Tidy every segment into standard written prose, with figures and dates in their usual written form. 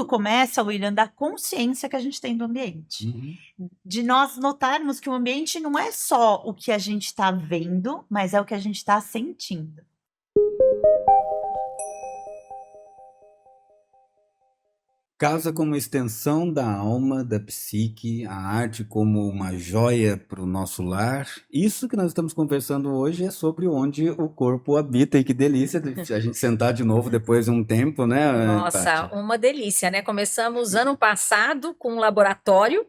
tudo começa, William, da consciência que a gente tem do ambiente. Uhum. De nós notarmos que o ambiente não é só o que a gente está vendo, mas é o que a gente está sentindo. Casa como extensão da alma, da psique, a arte como uma joia para o nosso lar. Isso que nós estamos conversando hoje é sobre onde o corpo habita. E que delícia a gente sentar de novo depois de um tempo, né, Nossa, Paty? uma delícia, né? Começamos ano passado com um laboratório,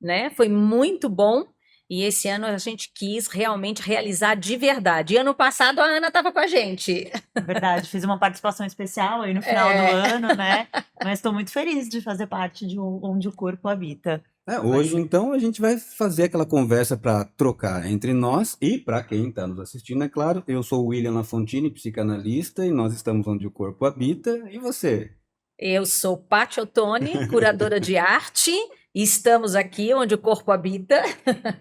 né? Foi muito bom. E esse ano a gente quis realmente realizar de verdade. E ano passado a Ana estava com a gente. Verdade, fiz uma participação especial aí no final do ano, né? Mas estou muito feliz de fazer parte de onde o corpo habita. Hoje, então, a gente vai fazer aquela conversa para trocar entre nós e para quem está nos assistindo, é claro. Eu sou o William Lafontine, psicanalista, e nós estamos onde o corpo habita. E você? Eu sou Paty Ottoni, curadora de arte. E estamos aqui onde o corpo habita.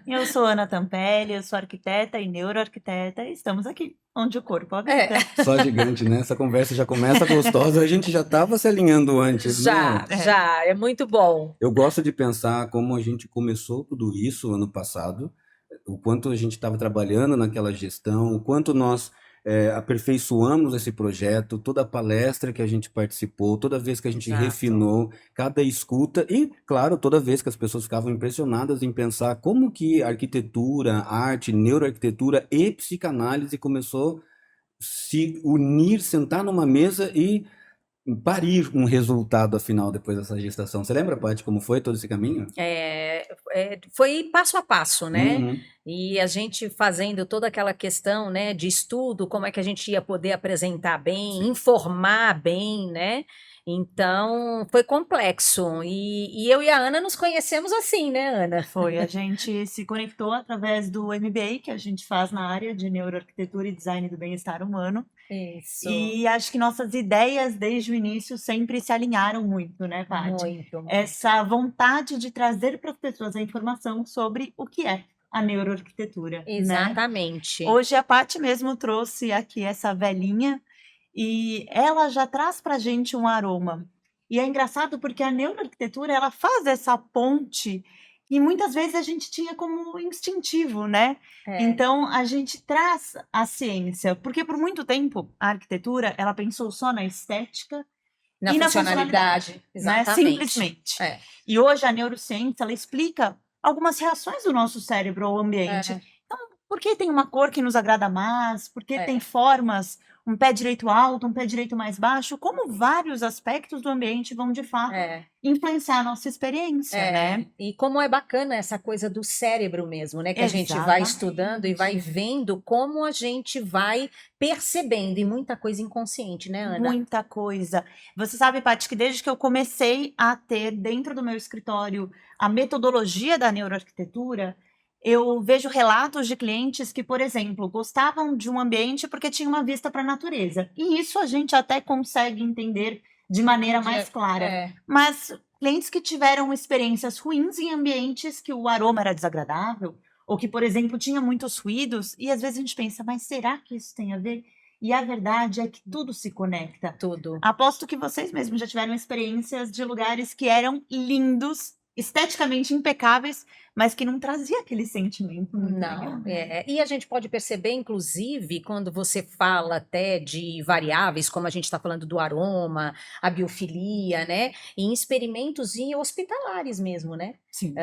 Eu sou Ana Tampelli, eu sou arquiteta e neuroarquiteta, e estamos aqui onde o corpo habita. Só gigante, né? Essa conversa já começa gostosa. A gente já estava se alinhando antes, né? Já, é muito bom. Eu gosto de pensar como a gente começou tudo isso ano passado, o quanto a gente estava trabalhando naquela gestão, o quanto nós aperfeiçoamos esse projeto, toda a palestra que a gente participou, toda vez que a gente Exato. refinou, cada escuta e, claro, toda vez que as pessoas ficavam impressionadas em pensar como que arquitetura, arte, neuroarquitetura e psicanálise começou a se unir, sentar numa mesa e parir um resultado afinal depois dessa gestação. Você lembra, Paty, como foi todo esse caminho? Foi passo a passo, né? Uhum. E a gente fazendo toda aquela questão, né, de estudo, como é que a gente ia poder apresentar bem, informar bem, né? Então, foi complexo. E eu e a Ana nos conhecemos assim, né, Ana? Foi, a gente se conectou através do MBA que a gente faz na área de neuroarquitetura e design do bem-estar humano. Isso. E acho que nossas ideias desde o início sempre se alinharam muito, né, Paty? Muito. Essa vontade de trazer para as pessoas a informação sobre o que é a neuroarquitetura, né? Exatamente. Hoje a Paty mesmo trouxe aqui essa velhinha e ela já traz para a gente um aroma. E é engraçado porque a neuroarquitetura ela faz essa ponte e muitas vezes a gente tinha como instintivo, né? Então a gente traz a ciência, porque por muito tempo a arquitetura ela pensou só na estética na e na funcionalidade, né? exatamente. Simplesmente. E hoje a neurociência ela explica algumas reações do nosso cérebro ao ambiente. Então, por que tem uma cor que nos agrada mais? Por que tem formas, um pé direito alto, um pé direito mais baixo? Como vários aspectos do ambiente vão, de fato, influenciar a nossa experiência, né? E como é bacana essa coisa do cérebro mesmo, né? Que a gente vai estudando e vai vendo como a gente vai percebendo, e muita coisa inconsciente, né, Ana? Muita coisa. Você sabe, Paty, que desde que eu comecei a ter dentro do meu escritório a metodologia da neuroarquitetura, eu vejo relatos de clientes que, por exemplo, gostavam de um ambiente porque tinha uma vista para a natureza. E isso a gente até consegue entender de maneira mais clara. Mas clientes que tiveram experiências ruins em ambientes que o aroma era desagradável, ou que, por exemplo, tinha muitos ruídos, e às vezes a gente pensa, mas será que isso tem a ver? E a verdade é que tudo se conecta. Tudo. Aposto que vocês mesmos já tiveram experiências de lugares que eram lindos, esteticamente impecáveis, mas que não trazia aquele sentimento muito legal. E a gente pode perceber, inclusive, quando você fala até de variáveis, como a gente está falando do aroma, a biofilia, né? Em experimentos e hospitalares mesmo, né? Sim.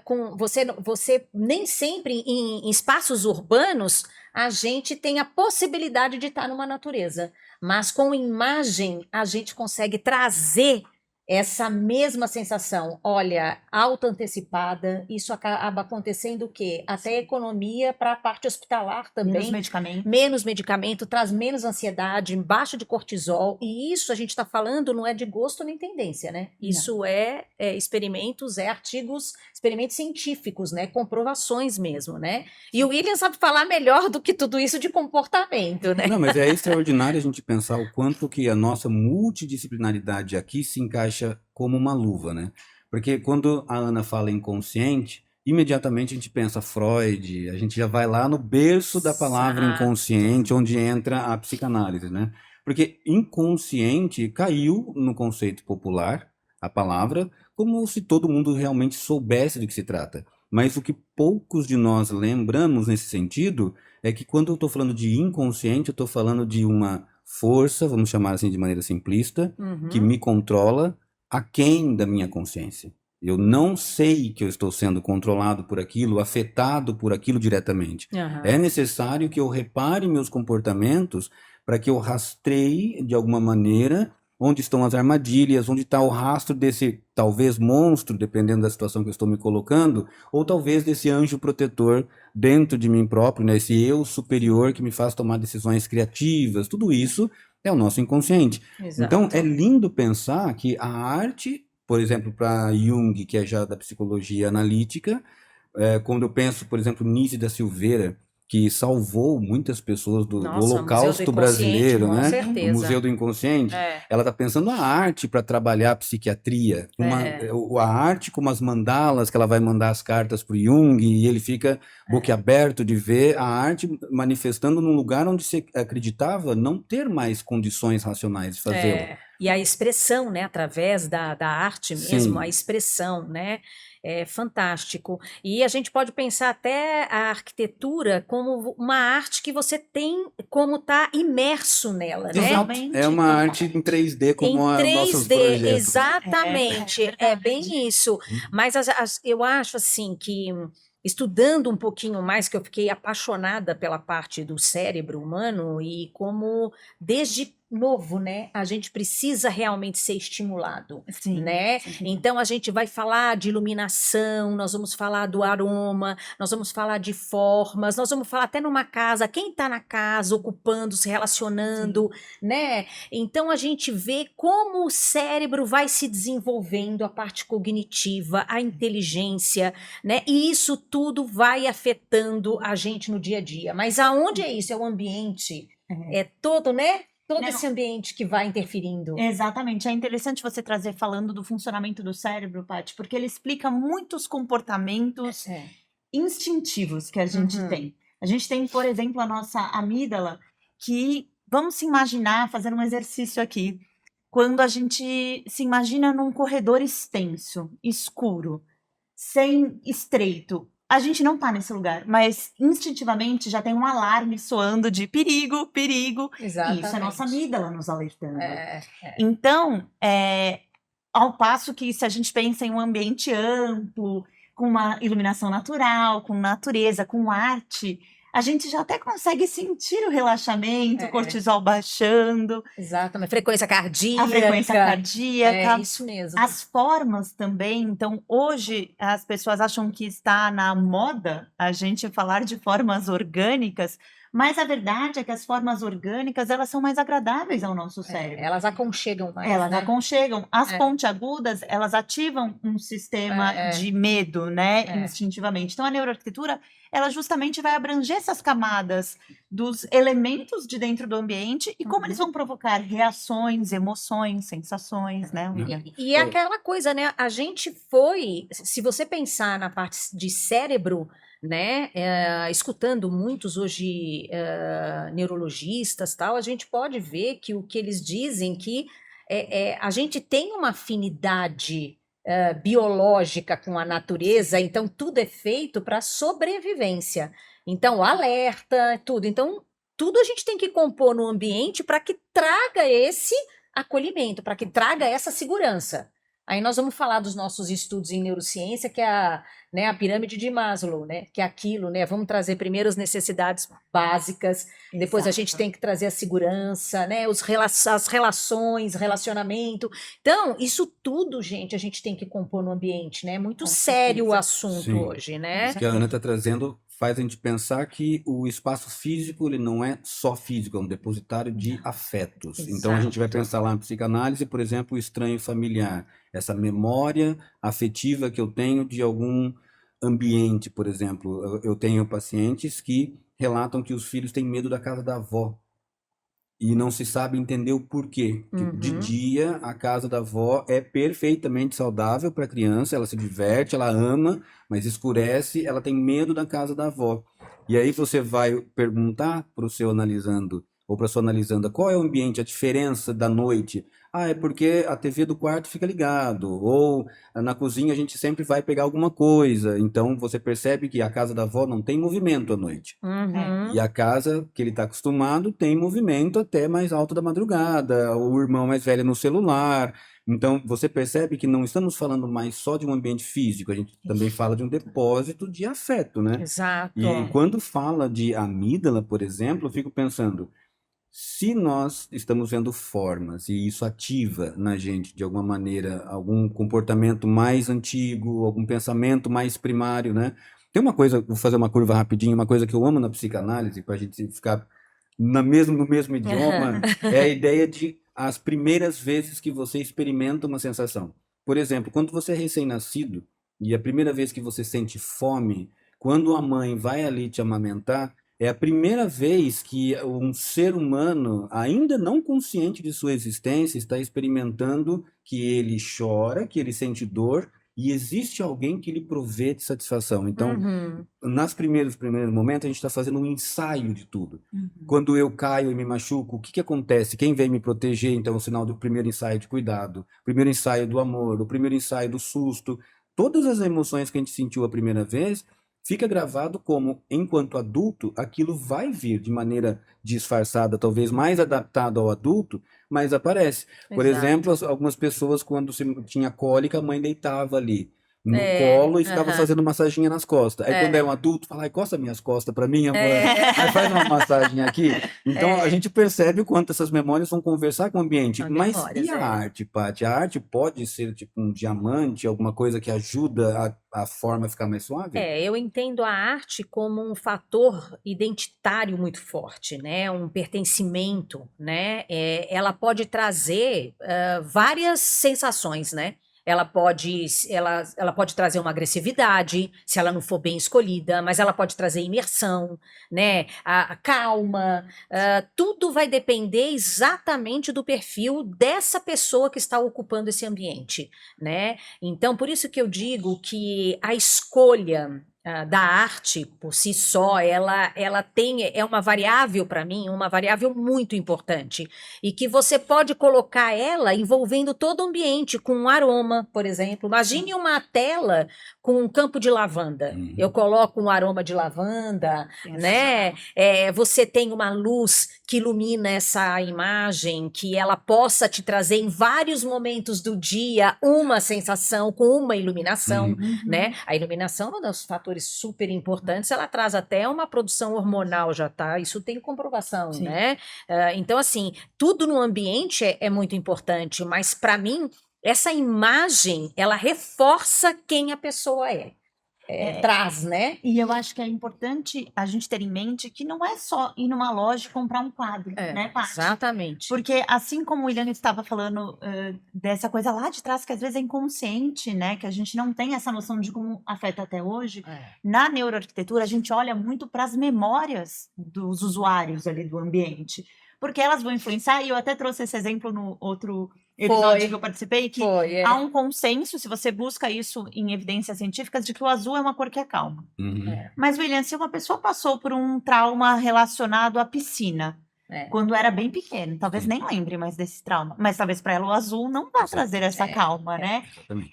Com você nem sempre em espaços urbanos a gente tem a possibilidade de estar numa natureza, mas com imagem a gente consegue trazer essa mesma sensação, olha, auto-antecipada, isso acaba acontecendo o quê? Até economia para a parte hospitalar também. Menos medicamento. Menos medicamento, traz menos ansiedade, baixa de cortisol, e isso a gente está falando não é de gosto nem tendência, né? Isso é experimentos, artigos, experimentos científicos, né? Comprovações mesmo, né? E o William sabe falar melhor do que tudo isso de comportamento, né? Não, mas é extraordinário a gente pensar o quanto que a nossa multidisciplinaridade aqui se encaixa como uma luva, né? Porque quando a Ana fala inconsciente, imediatamente a gente pensa Freud, a gente já vai lá no berço da palavra inconsciente, onde entra a psicanálise, né? Porque inconsciente caiu no conceito popular, a palavra, como se todo mundo realmente soubesse do que se trata. Mas o que poucos de nós lembramos nesse sentido é que quando eu estou falando de inconsciente, eu estou falando de uma força, vamos chamar assim de maneira simplista, que Uhum. me controla aquém da minha consciência. Eu não sei que eu estou sendo controlado por aquilo, afetado por aquilo diretamente. Aham. É necessário que eu repare meus comportamentos para que eu rastreie de alguma maneira onde estão as armadilhas, onde está o rastro desse talvez monstro, dependendo da situação que eu estou me colocando, ou talvez desse anjo protetor dentro de mim próprio, né? Esse eu superior que me faz tomar decisões criativas. Tudo isso é o nosso inconsciente. Então, é Exato. lindo pensar que a arte, por exemplo, para Jung, que é já da psicologia analítica, quando eu penso, por exemplo, Nise da Silveira, que salvou muitas pessoas do Nossa, Museu do Holocausto Inconsciente, brasileiro, com né? O certeza. Museu do Inconsciente, É, ela está pensando a arte para trabalhar a psiquiatria, a arte como as mandalas, que ela vai mandar as cartas para o Jung, e ele fica boquiaberto de ver a arte manifestando num lugar onde se acreditava não ter mais condições racionais de fazê-lo. E a expressão, né, através da arte mesmo, a Sim, expressão, né, é fantástico. E a gente pode pensar até a arquitetura como uma arte que você tem como tá imerso nela, né? exato. Totalmente. É uma arte em 3D Em como nossos 3D, projetos. exatamente, é bem verdade. isso. Mas eu acho assim que estudando um pouquinho mais, que eu fiquei apaixonada pela parte do cérebro humano e como desde novo, né, a gente precisa realmente ser estimulado, Sim, né? sim. Então a gente vai falar de iluminação, nós vamos falar do aroma, nós vamos falar de formas, nós vamos falar até numa casa, quem está na casa, ocupando, se relacionando, né? Então a gente vê como o cérebro vai se desenvolvendo, a parte cognitiva, a inteligência, né? E isso tudo vai afetando a gente no dia a dia. Mas aonde é isso? É o ambiente, é todo, né? Todo Não. esse ambiente que vai interferindo. Exatamente. É interessante você trazer falando do funcionamento do cérebro, Paty, porque ele explica muitos comportamentos instintivos que a gente Uhum. tem. A gente tem, por exemplo, a nossa amígdala, que vamos se imaginar, fazer um exercício aqui, quando a gente se imagina num corredor extenso, escuro, sem estreito. A gente não tá nesse lugar, mas instintivamente já tem um alarme soando de perigo, perigo. Exatamente. E isso é nossa amígdala nos alertando. É. Então, ao passo que se a gente pensa em um ambiente amplo, com uma iluminação natural, com natureza, com arte, a gente já até consegue sentir o relaxamento, o cortisol baixando, Exatamente. Frequência cardíaca. a frequência cardíaca. É isso mesmo. As formas também. Então, hoje as pessoas acham que está na moda a gente falar de formas orgânicas, mas a verdade é que as formas orgânicas, elas são mais agradáveis ao nosso cérebro. Elas aconchegam mais. Elas né? aconchegam. As pontiagudas, elas ativam um sistema de medo, né, instintivamente. Então, a neuroarquitetura, ela justamente vai abranger essas camadas dos elementos de dentro do ambiente e como eles vão provocar reações, emoções, sensações, né? E é aquela coisa, né? A gente foi, se você pensar na parte de cérebro, né? Escutando muitos hoje neurologistas, tal, a gente pode ver que o que eles dizem que a gente tem uma afinidade biológica com a natureza, então tudo é feito para sobrevivência. Então, alerta, tudo. Então, tudo a gente tem que compor no ambiente para que traga esse acolhimento, para que traga essa segurança. Aí nós vamos falar dos nossos estudos em neurociência, que é a pirâmide de Maslow, né? Que é aquilo, né? Vamos trazer primeiro as necessidades básicas, depois a gente tem que trazer a segurança, né? As relações, relacionamento. Então, isso tudo, gente, a gente tem que compor no ambiente, né? Muito sério o assunto Sim. hoje, né? Isso que a Ana está trazendo faz a gente pensar que o espaço físico ele não é só físico, é um depositário de afetos. Então a gente vai pensar lá na psicanálise, por exemplo, o estranho familiar, essa memória afetiva que eu tenho de algum ambiente, por exemplo. Eu tenho pacientes que relatam que os filhos têm medo da casa da avó. E não se sabe entender o porquê. Tipo, de dia, a casa da avó é perfeitamente saudável para a criança, ela se diverte, ela ama, mas escurece, ela tem medo da casa da avó. E aí você vai perguntar para o seu analisando ou para sua analisanda, qual é o ambiente, a diferença da noite? Ah, é porque a TV do quarto fica ligado, ou na cozinha a gente sempre vai pegar alguma coisa, então você percebe que a casa da avó não tem movimento à noite. Uhum. E a casa que ele está acostumado tem movimento até mais alto da madrugada, o irmão mais velho no celular. Então, você percebe que não estamos falando mais só de um ambiente físico, a gente também fala de um depósito de afeto, né? Exato. E quando fala de amígdala, por exemplo, eu fico pensando, se nós estamos vendo formas e isso ativa na gente de alguma maneira algum comportamento mais antigo, algum pensamento mais primário, né? Tem uma coisa, vou fazer uma curva rapidinho, uma coisa que eu amo na psicanálise, para a gente ficar no mesmo idioma, é a ideia de as primeiras vezes que você experimenta uma sensação. Por exemplo, quando você é recém-nascido e a primeira vez que você sente fome, quando a mãe vai ali te amamentar, é a primeira vez que um ser humano, ainda não consciente de sua existência, está experimentando que ele chora, que ele sente dor, e existe alguém que lhe provê de satisfação. Então, Uhum. nos primeiros momentos, a gente está fazendo um ensaio de tudo. Quando eu caio e me machuco, o que que acontece? Quem vem me proteger? Então, é o sinal do primeiro ensaio de cuidado, primeiro ensaio do amor, o primeiro ensaio do susto. Todas as emoções que a gente sentiu a primeira vez, fica gravado como, enquanto adulto, aquilo vai vir de maneira disfarçada, talvez mais adaptado ao adulto, mas aparece. Por Exato. exemplo, algumas pessoas, quando tinha cólica, a mãe deitava ali no É, colo e ficava aham. fazendo massaginha nas costas. Aí quando é um adulto, fala, ai, coça minhas costas pra mim, amor. Aí faz uma massagem aqui. Então a gente percebe o quanto essas memórias vão conversar com o ambiente. São Mas memórias, e a arte, Paty? A arte pode ser tipo um diamante, alguma coisa que ajuda a forma ficar mais suave? Eu entendo a arte como um fator identitário muito forte, né? Um pertencimento, né? Ela pode trazer várias sensações, né? Ela pode trazer uma agressividade, se ela não for bem escolhida, mas ela pode trazer imersão, né? A calma, tudo vai depender exatamente do perfil dessa pessoa que está ocupando esse ambiente, né? Então, por isso que eu digo que a escolha da arte por si só, é uma variável para mim, uma variável muito importante, e que você pode colocar ela envolvendo todo o ambiente, com um aroma, por exemplo. Imagine uma tela com um campo de lavanda. Eu coloco um aroma de lavanda, né? Você tem uma luz que ilumina essa imagem, que ela possa te trazer em vários momentos do dia uma sensação com uma iluminação, né? A iluminação é um dos fatores super importantes, ela traz até uma produção hormonal, já tá? Isso tem comprovação, Sim. né? Então, assim, tudo no ambiente é muito importante, mas para mim, essa imagem, ela reforça quem a pessoa é. Traz, né? E eu acho que é importante a gente ter em mente que não é só ir numa loja e comprar um quadro, né, Paty? Exatamente. Porque assim como o William estava falando dessa coisa lá de trás, que às vezes é inconsciente, né? Que a gente não tem essa noção de como afeta até hoje. Na neuroarquitetura, a gente olha muito para as memórias dos usuários ali do ambiente. Porque elas vão influenciar, e eu até trouxe esse exemplo no outro episódio que eu participei, que há um consenso, se você busca isso em evidências científicas, de que o azul é uma cor que acalma. Mas, William, se uma pessoa passou por um trauma relacionado à piscina, quando era bem pequeno, talvez nem lembre mais desse trauma, mas talvez para ela o azul não vá trazer essa calma, né?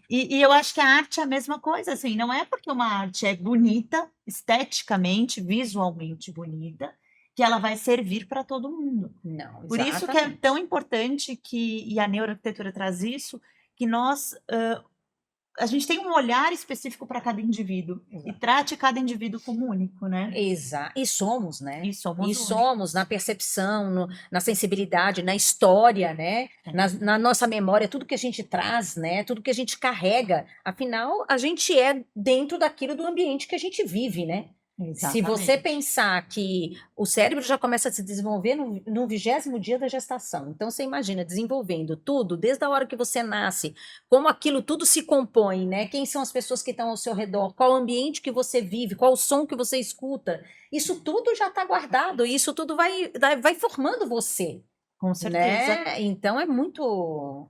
E eu acho que a arte é a mesma coisa, assim, não é porque uma arte é bonita, esteticamente, visualmente bonita, que ela vai servir para todo mundo. Não, Por isso que é tão importante e a neuroarquitetura traz isso, que a gente tem um olhar específico para cada indivíduo e trate cada indivíduo como único, né? Exato. E somos, né? E somos somos na percepção, na sensibilidade, na história, né? Na nossa memória, tudo que a gente traz, né? Tudo que a gente carrega. Afinal, a gente é dentro daquilo do ambiente que a gente vive, né? Exatamente. Se você pensar que o cérebro já começa a se desenvolver no 20º dia da gestação, então você imagina desenvolvendo tudo, desde a hora que você nasce, como aquilo tudo se compõe, né? Quem são as pessoas que estão ao seu redor, qual o ambiente que você vive, qual o som que você escuta, isso tudo já está guardado, e isso tudo vai formando você. Com certeza. Né? Então é muito...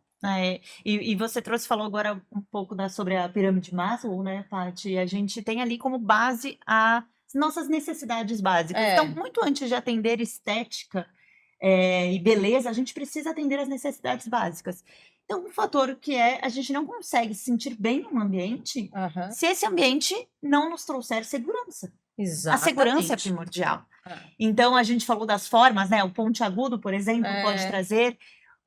E você falou agora um pouco sobre a pirâmide de Maslow, né, Paty? A gente tem ali como base as nossas necessidades básicas. Então, muito antes de atender estética, e beleza, a gente precisa atender as necessidades básicas. Então, um fator que a gente não consegue se sentir bem num ambiente Aham. se esse ambiente não nos trouxer segurança. A segurança é Exatamente. primordial. Ah, Então, a gente falou das formas, né? O pontiagudo, por exemplo, pode É. trazer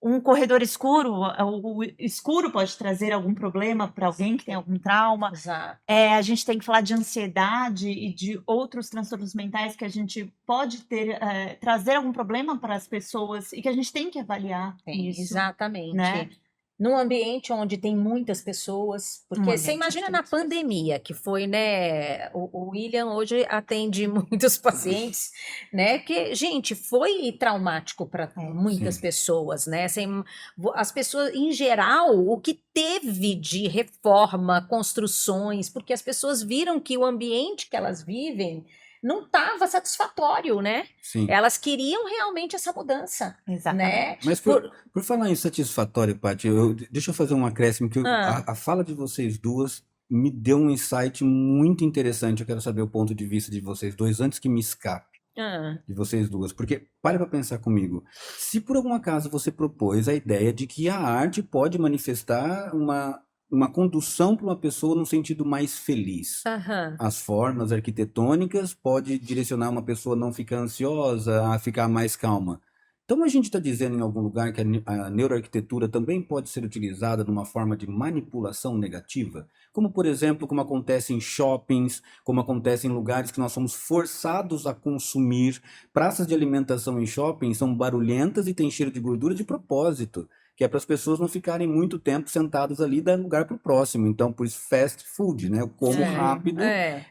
um corredor escuro. O escuro pode trazer algum problema para alguém que tem algum trauma. Exato. A gente tem que falar de ansiedade e de outros transtornos mentais que a gente pode trazer algum problema para as pessoas e que a gente tem que avaliar isso, Exatamente. né? Num ambiente onde tem muitas pessoas, porque você ambiente imagina onde na tem muitas pandemia, que foi, né? O William hoje atende muitos pacientes, né? Que, gente, foi traumático para muitas Sim. pessoas, né? As pessoas, em geral, o que teve de reforma, construções, porque as pessoas viram que o ambiente que elas vivem não estava satisfatório, né? Sim. Elas queriam realmente essa mudança, Exatamente. né? Mas por falar em satisfatório, Paty, deixa eu fazer um acréscimo, que a fala de vocês duas me deu um insight muito interessante. Eu quero saber o ponto de vista de vocês dois, antes que me escape de vocês duas. Porque, pare para pensar comigo. Se por algum acaso você propôs a ideia de que a arte pode manifestar uma condução para uma pessoa no sentido mais feliz. Aham. As formas arquitetônicas pode direcionar uma pessoa a não ficar ansiosa, a ficar mais calma. Então a gente está dizendo em algum lugar que a neuroarquitetura também pode ser utilizada numa forma de manipulação negativa? Como, por exemplo, como acontece em shoppings, como acontece em lugares que nós somos forçados a consumir. Praças de alimentação em shopping são barulhentas e têm cheiro de gordura de propósito, que é para as pessoas não ficarem muito tempo sentadas ali e dar lugar para o próximo. Então, por isso, fast food, né? Eu como rápido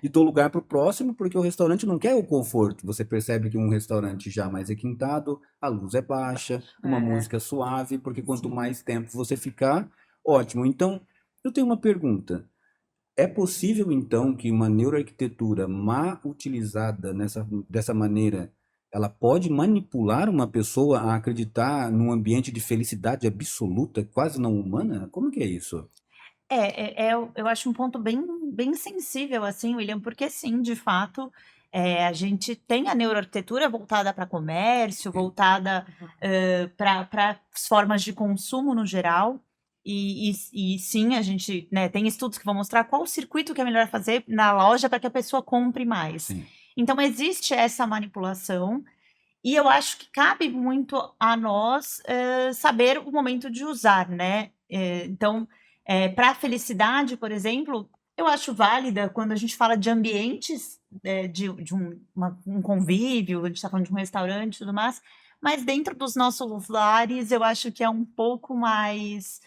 e dou lugar para o próximo, porque o restaurante não quer o conforto. Você percebe que um restaurante já mais requintado, a luz é baixa, uma música suave, porque quanto mais tempo você ficar, ótimo. Então, eu tenho uma pergunta. É possível, então, que uma neuroarquitetura mal utilizada dessa maneira, ela pode manipular uma pessoa a acreditar num ambiente de felicidade absoluta, quase não humana? Como que é isso? Eu acho um ponto bem sensível, assim, William, porque sim, de fato, a gente tem a neuroarquitetura voltada para comércio, voltada para as formas de consumo no geral, e sim, a gente, né, tem estudos que vão mostrar qual o circuito que é melhor fazer na loja para que a pessoa compre mais. Sim. Então, existe essa manipulação, e eu acho que cabe muito a nós saber o momento de usar, né? Então, para a felicidade, por exemplo, eu acho válida quando a gente fala de ambientes de um convívio, a gente está falando de um restaurante e tudo mais, mas dentro dos nossos lares, eu acho que é um pouco mais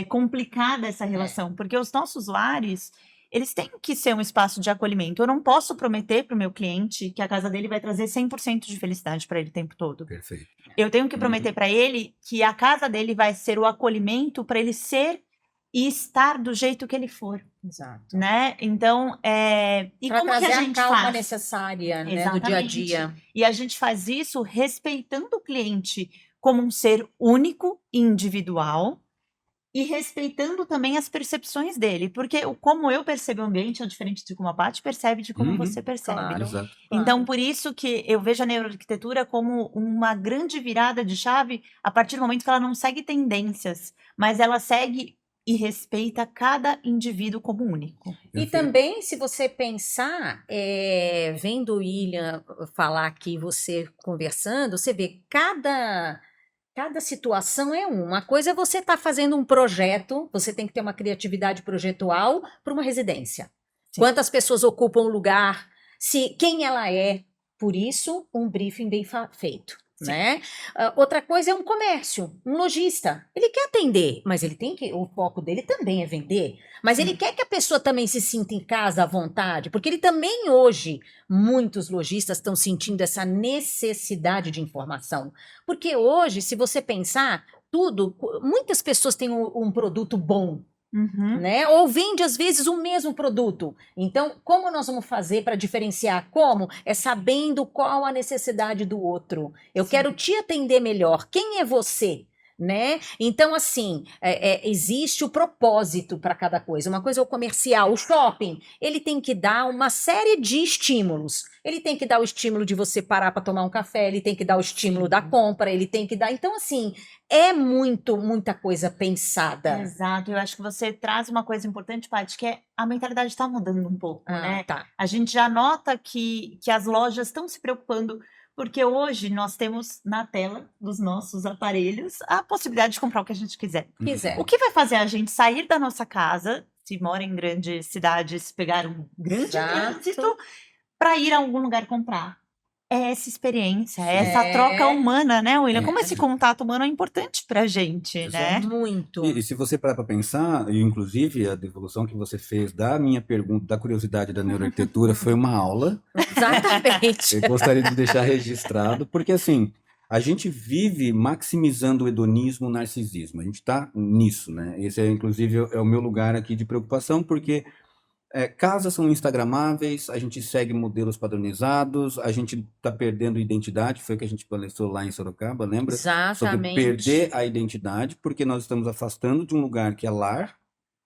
complicada essa relação, porque os nossos lares, eles têm que ser um espaço de acolhimento. Eu não posso prometer para o meu cliente que a casa dele vai trazer 100% de felicidade para ele o tempo todo. Perfeito. Eu tenho que prometer para ele que a casa dele vai ser o acolhimento para ele ser e estar do jeito que ele for, Exato. né? Então, e Para como que trazer a a gente calma faz? necessária, né, do dia a Exatamente. dia. E a gente faz isso respeitando o cliente como um ser único e individual e respeitando também as percepções dele, porque como eu percebo o ambiente é diferente de como a Paty percebe, de como você percebe. Claro. Exato. Então, por isso que eu vejo a neuroarquitetura como uma grande virada de chave a partir do momento que ela não segue tendências, mas ela segue e respeita cada indivíduo como único. E também, se você pensar, vendo o William falar aqui, você conversando, você vê cada situação é uma coisa é você estar fazendo um projeto, você tem que ter uma criatividade projetual para uma residência. Sim. Quantas pessoas ocupam o lugar, quem ela é, por isso um briefing bem feito. Né? Outra coisa é um comércio, um lojista. Ele quer atender, mas ele tem que, o foco dele também é vender. Mas ele quer que a pessoa também se sinta em casa à vontade, porque ele também hoje, muitos lojistas estão sentindo essa necessidade de informação. Porque hoje, se você pensar, muitas pessoas têm um produto bom. Né? Ou vende às vezes o mesmo produto. Então, como nós vamos fazer para diferenciar? Como? É sabendo qual a necessidade do outro. Eu quero te atender melhor. Quem é você? né? Então, assim, existe o propósito para cada coisa. Uma coisa é o comercial, o shopping, ele tem que dar uma série de estímulos. Ele tem que dar o estímulo de você parar para tomar um café, ele tem que dar o estímulo da compra, ele tem que dar. Então, assim, é muita coisa pensada. Exato, eu acho que você traz uma coisa importante, Paty, que é a mentalidade está mudando um pouco, né? Tá. A gente já nota que as lojas estão se preocupando, porque hoje nós temos na tela dos nossos aparelhos a possibilidade de comprar o que a gente quiser. O que vai fazer a gente sair da nossa casa, se mora em grandes cidades, pegar um grande trânsito para ir a algum lugar comprar? É essa experiência, é essa troca humana, né, William? Como esse contato humano é importante pra gente, né? Muito. E se você parar para pensar, e inclusive a devolução que você fez da minha pergunta, da curiosidade da neuroarquitetura, foi uma aula. Exatamente. Eu gostaria de deixar registrado, porque assim, a gente vive maximizando o hedonismo, o narcisismo. A gente está nisso, né? Esse é, inclusive, é o meu lugar aqui de preocupação, porque casas são instagramáveis, a gente segue modelos padronizados, a gente está perdendo identidade, foi o que a gente palestrou lá em Sorocaba, lembra? Sobre Exatamente. perder a identidade, porque nós estamos afastando de um lugar que é lar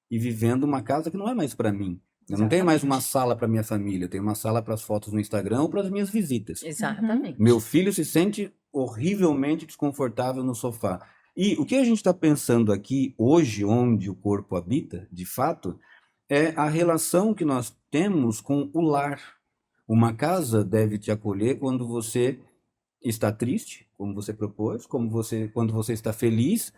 e vivendo uma casa que não é mais para mim. Eu não tenho mais uma sala para minha família, eu tenho uma sala para as fotos no Instagram ou para as minhas visitas. Exatamente. Meu filho se sente horrivelmente desconfortável no sofá. E o que a gente está pensando aqui hoje, onde o corpo habita, de fato, é a relação que nós temos com o lar. Uma casa deve te acolher quando você está triste, como você propôs, quando você está feliz,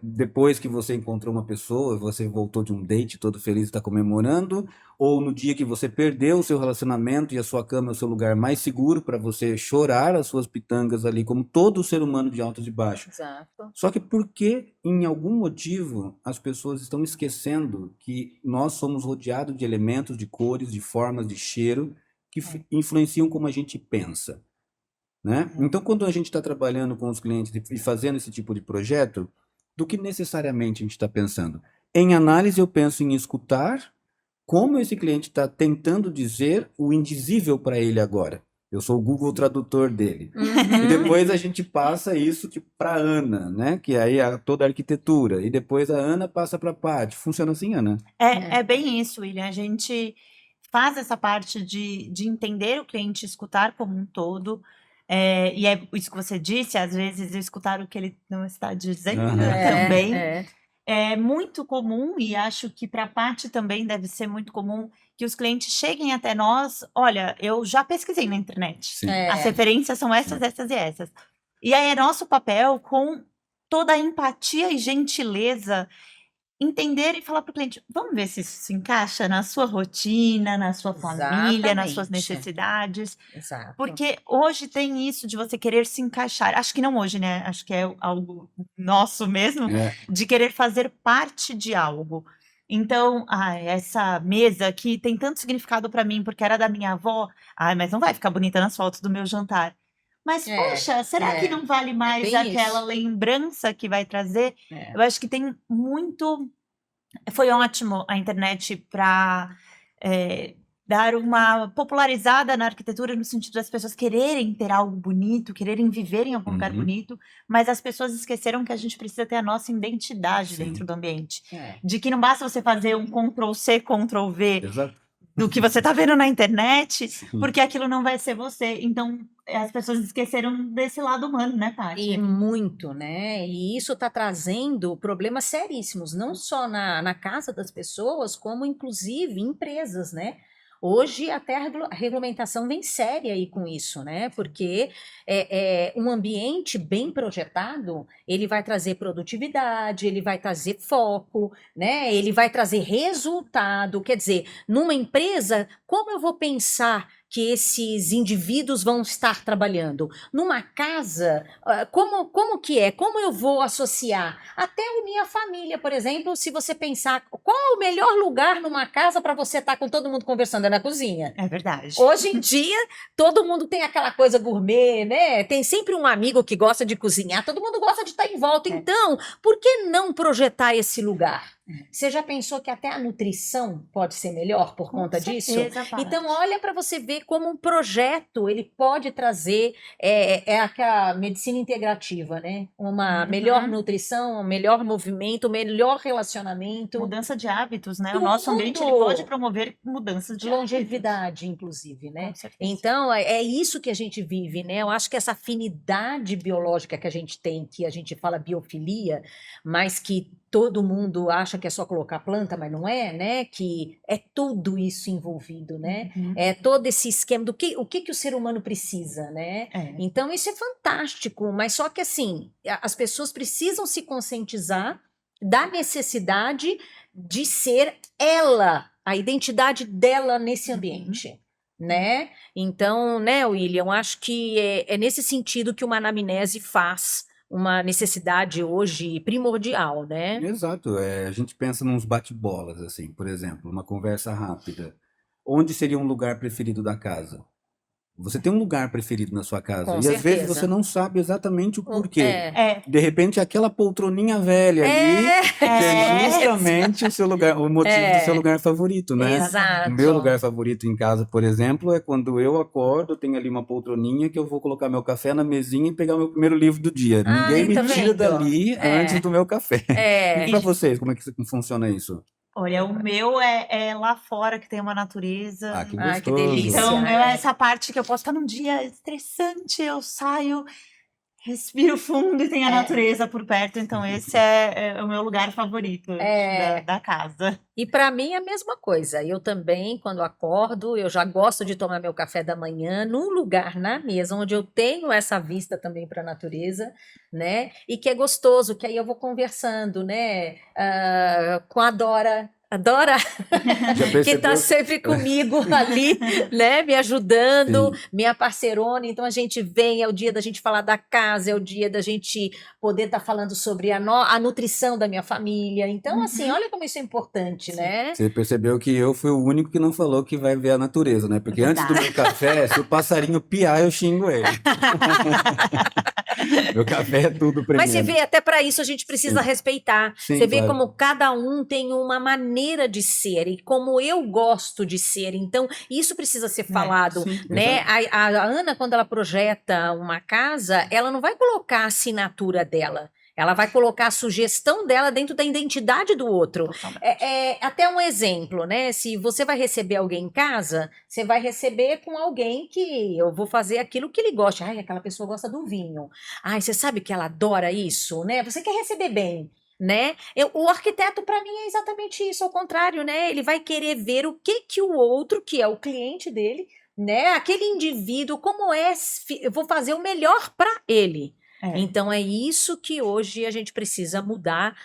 depois que você encontrou uma pessoa, você voltou de um date todo feliz e está comemorando, ou no dia que você perdeu o seu relacionamento e a sua cama é o seu lugar mais seguro para você chorar as suas pitangas ali, como todo ser humano de altos e baixos. Exato. Só que porque, em algum motivo, as pessoas estão esquecendo que nós somos rodeados de elementos, de cores, de formas, de cheiro, que influenciam como a gente pensa, né? Então, quando a gente está trabalhando com os clientes e fazendo esse tipo de projeto, do que necessariamente a gente está pensando? Em análise, eu penso em escutar como esse cliente está tentando dizer o indizível para ele agora. Eu sou o Google Tradutor dele. E depois a gente passa isso para a Ana, né? Que aí é toda a arquitetura. E depois a Ana passa para a Paty. Funciona assim, Ana? É bem isso, William. A gente faz essa parte de entender o cliente, escutar como um todo. E é isso que você disse, às vezes escutar o que ele não está dizendo também. É muito comum, e acho que para a parte também deve ser muito comum, que os clientes cheguem até nós. Olha, eu já pesquisei na internet. Sim. As referências são essas, essas e essas. E aí é nosso papel, com toda a empatia e gentileza, entender e falar para o cliente, vamos ver se isso se encaixa na sua rotina, na sua família, nas suas necessidades. Exato. Porque hoje tem isso de você querer se encaixar. Acho que não hoje, né? Acho que é algo nosso mesmo, de querer fazer parte de algo. Então, essa mesa aqui tem tanto significado para mim, porque era da minha avó. Mas não vai ficar bonita nas fotos do meu jantar. Mas, poxa, será que não vale mais aquela lembrança que vai trazer? Eu acho que tem muito... Foi ótimo a internet para dar uma popularizada na arquitetura, no sentido das pessoas quererem ter algo bonito, quererem viver em algum lugar bonito, mas as pessoas esqueceram que a gente precisa ter a nossa identidade dentro do ambiente. De que não basta você fazer um Ctrl+C, Ctrl+V... Exato. Do que você está vendo na internet, porque aquilo não vai ser você. Então, as pessoas esqueceram desse lado humano, né, Paty? E muito, né? E isso está trazendo problemas seríssimos, não só na casa das pessoas, como inclusive em empresas, né? Hoje até a regulamentação vem séria aí com isso, né? Porque um ambiente bem projetado, ele vai trazer produtividade, ele vai trazer foco, né? Ele vai trazer resultado. Quer dizer, numa empresa, como eu vou pensar que esses indivíduos vão estar trabalhando? Numa casa, como que é? Como eu vou associar? Até unir a família, por exemplo, se você pensar qual é o melhor lugar numa casa para você estar com todo mundo conversando, é na cozinha. É verdade. Hoje em dia, todo mundo tem aquela coisa gourmet, né? Tem sempre um amigo que gosta de cozinhar, todo mundo gosta de estar em volta. Então, por que não projetar esse lugar? Você já pensou que até a nutrição pode ser melhor por Com conta disso? certeza, Paty. Então, olha para você ver como um projeto ele pode trazer aquela medicina integrativa, né? Uma melhor nutrição, um melhor movimento, um melhor relacionamento, Mudança de hábitos, né? O nosso ambiente ele tudo. pode promover mudanças de hábitos. Longevidade, inclusive, né? Com certeza. Então, é isso que a gente vive, né? Eu acho que essa afinidade biológica que a gente tem, que a gente fala biofilia, mas que todo mundo acha que é só colocar planta, mas não é, né? Que é tudo isso envolvido, né? Uhum. É todo esse esquema do o que o ser humano precisa, né? É. Então, isso é fantástico, mas só que assim, as pessoas precisam se conscientizar da necessidade de ser ela, a identidade dela nesse ambiente, né? Então, né, William, eu acho que é nesse sentido que uma anamnese faz uma necessidade hoje primordial, né? Exato, a gente pensa nos bate-bolas, assim, por exemplo, uma conversa rápida. Onde seria um lugar preferido da casa? Você tem um lugar preferido na sua casa, Com e às vezes certeza. você não sabe exatamente o porquê. É. De repente, aquela poltroninha velha ali, que é justamente o seu lugar, o motivo do seu lugar favorito, né? Exato. O meu lugar favorito em casa, por exemplo, é quando eu acordo, tenho ali uma poltroninha que eu vou colocar meu café na mesinha e pegar o meu primeiro livro do dia. Ninguém tá me tira vendo? dali antes do meu café. E pra É. vocês, como é que funciona isso? Olha, o meu é lá fora que tem uma natureza. Ah, que Ai, que gostoso. delícia. Então, o meu é essa parte que eu posso estar num dia estressante, eu saio, respiro fundo e tem a natureza por perto. Então, esse é o meu lugar favorito da casa. E para mim é a mesma coisa. Eu também, quando acordo, eu já gosto de tomar meu café da manhã num lugar na mesa onde eu tenho essa vista também para a natureza, né? E que é gostoso, que aí eu vou conversando, né? Com a Dora. A Dora, que está sempre comigo ali, né? Me ajudando, minha parceirona. Então a gente vem, é o dia da gente falar da casa, é o dia da gente poder estar falando sobre a nutrição da minha família. Então, assim, olha como isso é importante, né? Você percebeu que eu fui o único que não falou que vai ver a natureza, né? Porque antes do meu café, se o passarinho piar, eu xingo ele. Meu café é tudo primeiro. Mas você vê, até para isso a gente precisa respeitar. Sim, você vê claro. como cada um tem uma maneira de ser e como eu gosto de ser. Então, isso precisa ser falado, sim, né? A Ana, quando ela projeta uma casa, ela não vai colocar a assinatura dela. Ela vai colocar a sugestão dela dentro da identidade do outro. Até um exemplo, né? Se você vai receber alguém em casa, você vai receber com alguém que eu vou fazer aquilo que ele gosta. Ai, aquela pessoa gosta do vinho. Ai, você sabe que ela adora isso, né? Você quer receber bem, né? O arquiteto, para mim, é exatamente isso, ao contrário, né? Ele vai querer ver o que o outro, que é o cliente dele, né? Aquele indivíduo, como eu vou fazer o melhor para ele. Então é isso que hoje a gente precisa mudar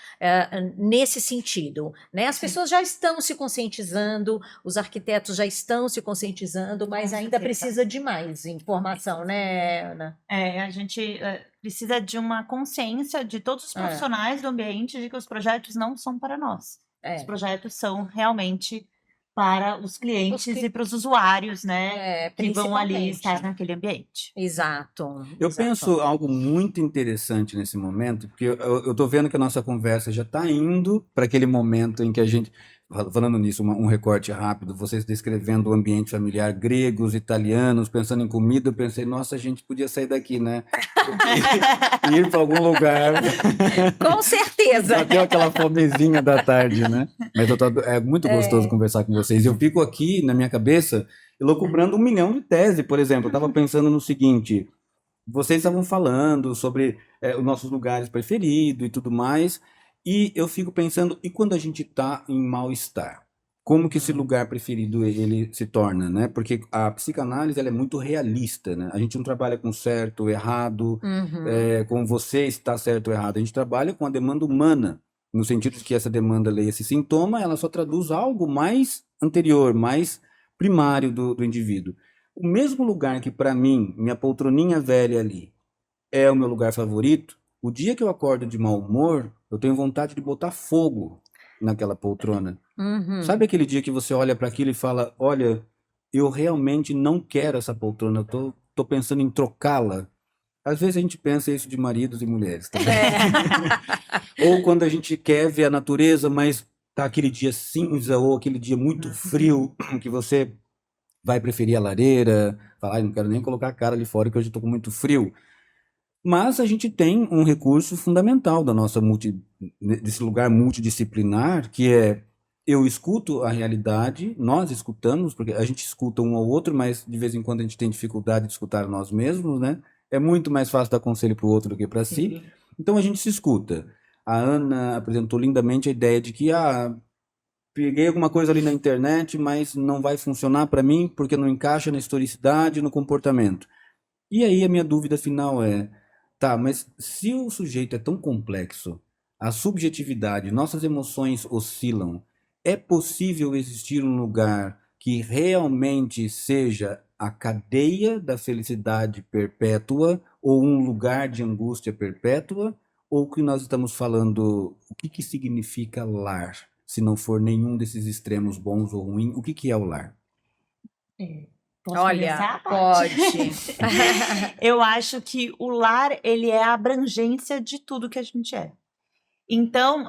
nesse sentido, né? As pessoas já estão se conscientizando, os arquitetos já estão se conscientizando, mas ainda precisa de mais informação, né, Ana? A gente precisa de uma consciência de todos os profissionais do ambiente de que os projetos não são para nós. Os projetos são realmente para os clientes e para os usuários, né, que vão ali estar naquele ambiente. Exato. Eu penso algo muito interessante nesse momento, porque eu estou vendo que a nossa conversa já está indo para aquele momento em que a gente, falando nisso, um recorte rápido, vocês descrevendo o ambiente familiar, gregos, italianos, pensando em comida, eu pensei, nossa, a gente podia sair daqui, né? Ir para algum lugar. Com certeza. Já deu aquela fomezinha da tarde, né? Mas é muito gostoso conversar com vocês. Eu fico aqui, na minha cabeça, elucubrando 1 milhão de teses, por exemplo. Eu estava pensando no seguinte, vocês estavam falando sobre os nossos lugares preferidos e tudo mais, e eu fico pensando, e quando a gente está em mal-estar? Como que esse lugar preferido ele se torna, né? Porque a psicanálise ela é muito realista, né? A gente não trabalha com certo, errado, com você está certo ou errado. A gente trabalha com a demanda humana, no sentido de que essa demanda, esse sintoma, ela só traduz algo mais anterior, mais primário do indivíduo. O mesmo lugar que, para mim, minha poltroninha velha ali é o meu lugar favorito, o dia que eu acordo de mau humor, eu tenho vontade de botar fogo naquela poltrona. Sabe aquele dia que você olha para aquilo e fala, olha, eu realmente não quero essa poltrona, eu tô pensando em trocá-la. Às vezes a gente pensa isso de maridos e mulheres também. Ou quando a gente quer ver a natureza, mas tá aquele dia cinza ou aquele dia muito frio, que você vai preferir a lareira, falar, não quero nem colocar a cara ali fora que hoje eu tô com muito frio. Mas a gente tem um recurso fundamental da nossa desse lugar multidisciplinar, que é eu escuto a realidade, nós escutamos, porque a gente escuta um ao outro, mas de vez em quando a gente tem dificuldade de escutar nós mesmos, né? É muito mais fácil dar conselho para o outro do que para si. Então a gente se escuta. A Ana apresentou lindamente a ideia de que peguei alguma coisa ali na internet, mas não vai funcionar para mim porque não encaixa na historicidade, no comportamento. E aí a minha dúvida final é, tá, mas se o sujeito é tão complexo, a subjetividade, nossas emoções oscilam, é possível existir um lugar que realmente seja a cadeia da felicidade perpétua ou um lugar de angústia perpétua? Ou que nós estamos falando, o que que significa lar? Se não for nenhum desses extremos bons ou ruins, o que que é o lar? Posso Olha, começar, pode. Eu acho que o lar, ele é a abrangência de tudo que a gente é. Então,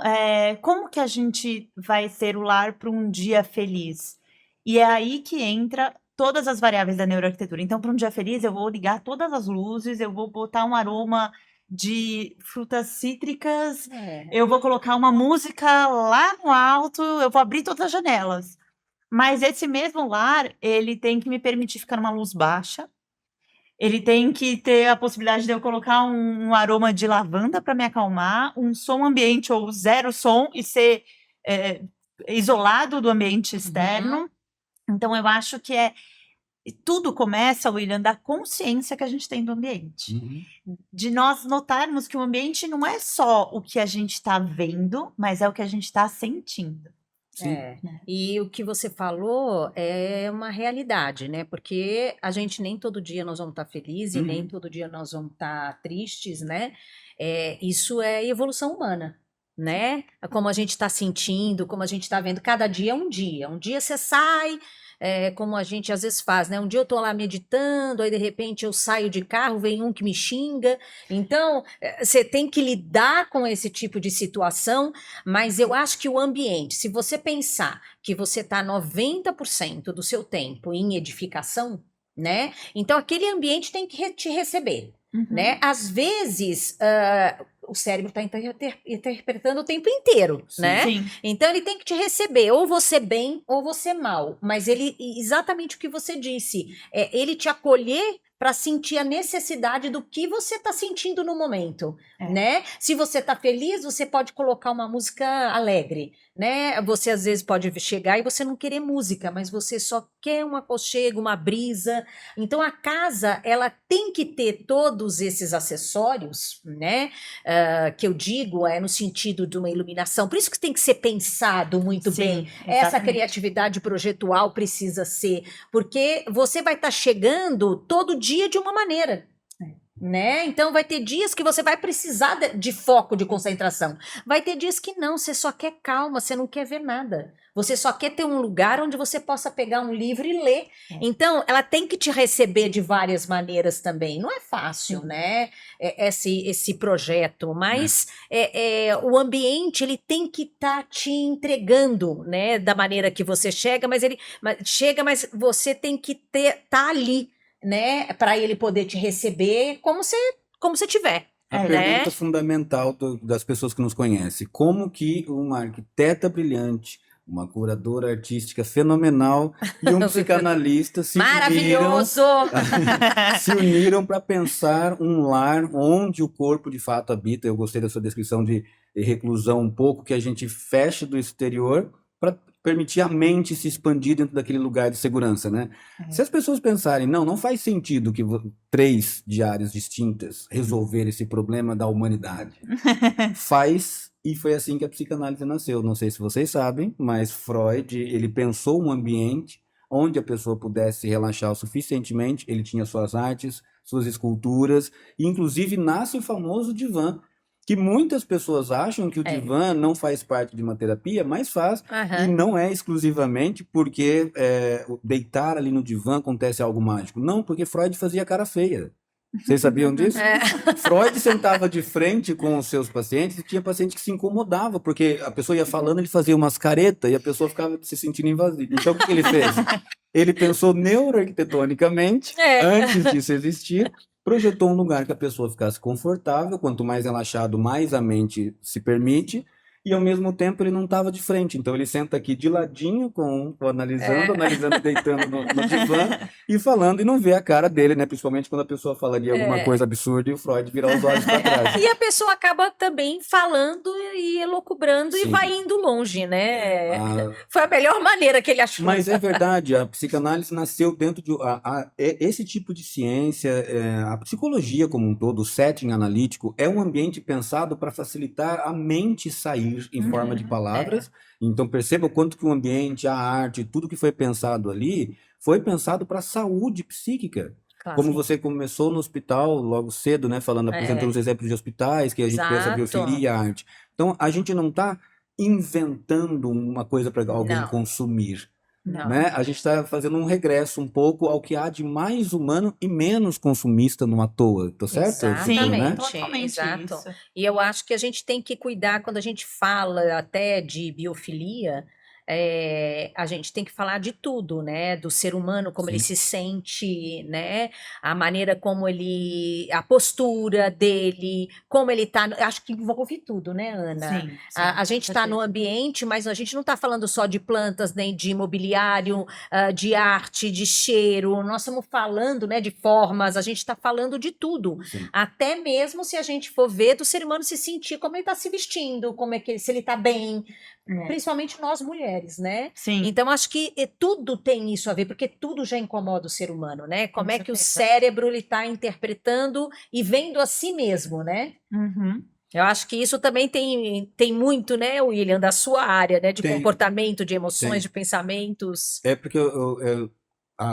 como que a gente vai ser o lar para um dia feliz? E é aí que entra todas as variáveis da neuroarquitetura. Então, para um dia feliz, eu vou ligar todas as luzes, eu vou botar um aroma de frutas cítricas, eu vou colocar uma música lá no alto, eu vou abrir todas as janelas. Mas esse mesmo lar, ele tem que me permitir ficar numa luz baixa, ele tem que ter a possibilidade de eu colocar um aroma de lavanda para me acalmar, um som ambiente ou zero som e ser isolado do ambiente externo. Então, eu acho que tudo começa, William, da consciência que a gente tem do ambiente. De nós notarmos que o ambiente não é só o que a gente está vendo, mas é o que a gente está sentindo. E o que você falou é uma realidade, né? Porque a gente nem todo dia nós vamos estar felizes e nem todo dia nós vamos estar tristes, né? Isso é evolução humana, né? Como a gente está sentindo, como a gente está vendo, cada dia é um dia. Um dia você sai, como a gente às vezes faz, né? Um dia eu tô lá meditando, aí de repente eu saio de carro, vem um que me xinga. Então, você tem que lidar com esse tipo de situação, mas eu acho que o ambiente, se você pensar que você está 90% do seu tempo em edificação, né? Então, aquele ambiente tem que te receber, né? Às vezes, o cérebro está interpretando o tempo inteiro, né? Sim. Então ele tem que te receber, ou você bem, ou você mal. Mas ele, exatamente o que você disse, ele te acolher para sentir a necessidade do que você está sentindo no momento, né? Se você está feliz, você pode colocar uma música alegre, né? Você às vezes pode chegar e você não querer música, mas você só quer um aconchego, uma brisa. Então a casa, ela tem que ter todos esses acessórios, né? Que eu digo no sentido de uma iluminação. Por isso que tem que ser pensado muito bem. Essa criatividade projetual precisa ser, porque você vai estar chegando todo dia de uma maneira. Né? Então vai ter dias que você vai precisar de foco, de concentração. Vai ter dias que não, você só quer calma, você não quer ver nada. Você só quer ter um lugar onde você possa pegar um livro e ler. Então, ela tem que te receber de várias maneiras também. Não é fácil, né? Esse projeto, mas o ambiente ele tem que estar te entregando, né? Da maneira que você chega, mas você tem que estar ali, né, para ele poder te receber como você tiver. A pergunta fundamental das pessoas que nos conhecem: como que uma arquiteta brilhante, uma curadora artística fenomenal e um psicanalista maravilhoso se uniram para pensar um lar onde o corpo de fato habita? Eu gostei da sua descrição de reclusão um pouco, que a gente fecha do exterior para permitir a mente se expandir dentro daquele lugar de segurança, né? Se as pessoas pensarem, não faz sentido que 3 diárias distintas resolver esse problema da humanidade. Faz, e foi assim que a psicanálise nasceu. Não sei se vocês sabem, mas Freud, ele pensou um ambiente onde a pessoa pudesse relaxar o suficientemente. Ele tinha suas artes, suas esculturas, e inclusive nasce o famoso divã, que muitas pessoas acham que o divã não faz parte de uma terapia, mas faz, e não é exclusivamente porque deitar ali no divã acontece algo mágico. Não, porque Freud fazia cara feia. Vocês sabiam disso? É. Freud sentava de frente com os seus pacientes e tinha paciente que se incomodava, porque a pessoa ia falando, ele fazia umas caretas e a pessoa ficava se sentindo invasiva. Então, o que ele fez? Ele pensou neuroarquitetonicamente, antes disso existir, projetou um lugar que a pessoa ficasse confortável, quanto mais relaxado, mais a mente se permite, e ao mesmo tempo ele não estava de frente. Então ele senta aqui de ladinho, analisando, deitando no divã e falando, e não vê a cara dele, né? Principalmente quando a pessoa falaria alguma coisa absurda e o Freud virar os olhos para trás. E a pessoa acaba também falando e elucubrando e Sim. vai indo longe, né? Ah, Foi a melhor maneira que ele achou. Mas é verdade, a psicanálise nasceu dentro de esse tipo de ciência, a psicologia como um todo, o setting analítico, é um ambiente pensado para facilitar a mente sair em forma de palavras. Então perceba o quanto que o ambiente, a arte, tudo que foi pensado ali, foi pensado para a saúde psíquica. Claro. Como você começou no hospital logo cedo, né, apresentando os exemplos de hospitais, que a gente pensa a biofilia e a arte. Então a gente não está inventando uma coisa para alguém Não. consumir. Não. Né? A gente está fazendo um regresso um pouco ao que há de mais humano e menos consumista numa toa, tá certo? Exatamente. Né? Totalmente Exato. isso. E eu acho que a gente tem que cuidar quando a gente fala até de biofilia. A gente tem que falar de tudo, né? Do ser humano, como ele se sente, né? A maneira como a postura dele, como ele tá. Acho que envolve tudo, né, Ana? Sim, A gente está no ambiente, mas a gente não está falando só de plantas, nem de mobiliário, de arte, de cheiro. Nós estamos falando, né, de formas, a gente está falando de tudo. Sim. Até mesmo se a gente for ver do ser humano se sentir, como ele está se vestindo, se ele está bem. Principalmente nós mulheres, né? Sim. Então acho que tudo tem isso a ver, porque tudo já incomoda o ser humano, né? Como Com é que o certeza. cérebro ele está interpretando e vendo a si mesmo, né? Uhum. Eu acho que isso também tem muito, né, William, da sua área, né? De Tem. comportamento, de emoções, Tem. de pensamentos. É porque o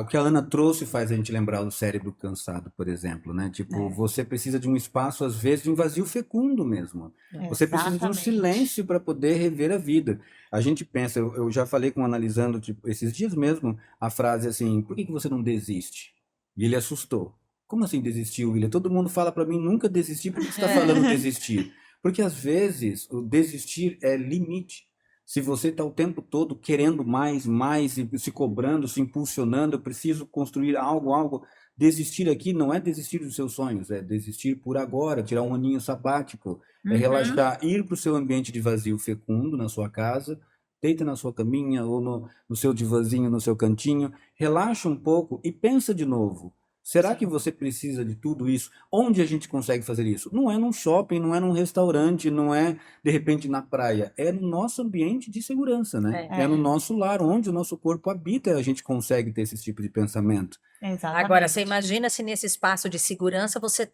que a Ana trouxe faz a gente lembrar do cérebro cansado, por exemplo, né? Tipo, você precisa de um espaço, às vezes, de um vazio fecundo mesmo. Você precisa de um Exatamente. silêncio para poder rever a vida. A gente pensa, eu já falei com um analisando, tipo, esses dias mesmo, a frase assim, por que você não desiste? E ele assustou. Como assim desistir, William? Todo mundo fala para mim, nunca desistir, por que você está falando desistir? Porque às vezes o desistir é limite. Se você está o tempo todo querendo mais, e se cobrando, se impulsionando, eu preciso construir algo, desistir aqui não é desistir dos seus sonhos, é desistir por agora, tirar um aninho sabático, é relaxar, ir para o seu ambiente de vazio fecundo na sua casa, deita na sua caminha ou no seu divãzinho, no seu cantinho, relaxa um pouco e pensa de novo. Será que você precisa de tudo isso? Onde a gente consegue fazer isso? Não é num shopping, não é num restaurante, não é de repente na praia. É no nosso ambiente de segurança, né? É no nosso lar, onde o nosso corpo habita, a gente consegue ter esse tipo de pensamento. Exatamente. Agora, você imagina se nesse espaço de segurança você